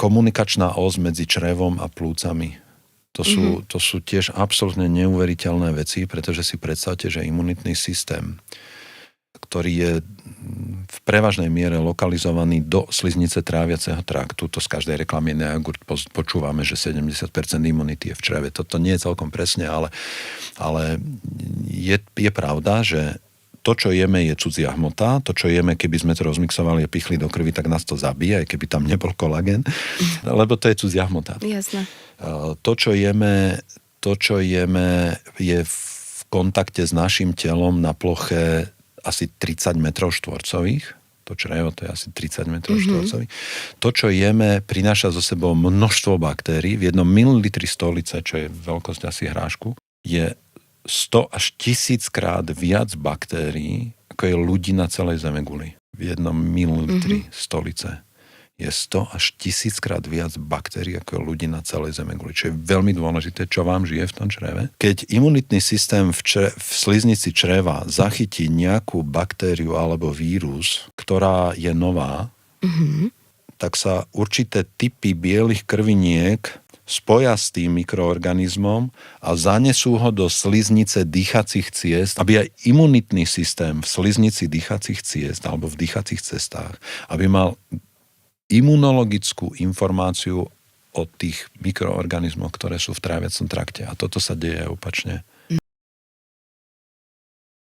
komunikačná os medzi črevom a plúcami. To sú tiež absolútne neuveriteľné veci, pretože si predstavte, že imunitný systém, ktorý je v prevažnej miere lokalizovaný do sliznice tráviaceho traktu, to z každej reklamy na jogurt počúvame, že 70% imunity je v čreve. Toto nie je celkom presne, ale je pravda, že to, čo jeme, je cudzia hmota. To, čo jeme, keby sme to rozmixovali a pichli do krvi, tak nás to zabije, aj keby tam nebol kolagén. Lebo to je cudzia hmota. Jasné. To, čo jeme, je v kontakte s našim telom na ploche asi 30 metrov štvorcových. To črevo, to je asi 30 metrov štvorcových. To, čo jeme, prináša so sebou množstvo baktérií. V 1 mililitri stolice, čo je veľkosť asi hrášku, je 100 až 1000 krát viac baktérií, ako je ľudí na celej zemeguli. V 1 mililitri stolice je 100 až 1000 krát viac baktérií, ako je ľudí na celej zemeguli. Čo je veľmi dôležité, čo vám žije v tom čreve. Keď imunitný systém v sliznici čreva zachytí nejakú baktériu alebo vírus, ktorá je nová, tak sa určité typy bielých krviniek spoja s tým mikroorganizmom a zanesú ho do sliznice dýchacích ciest, aby aj imunitný systém v sliznici dýchacích ciest alebo v dýchacích cestách, aby mal imunologickú informáciu o tých mikroorganizmoch, ktoré sú v tráviacom trakte. A toto sa deje opačne.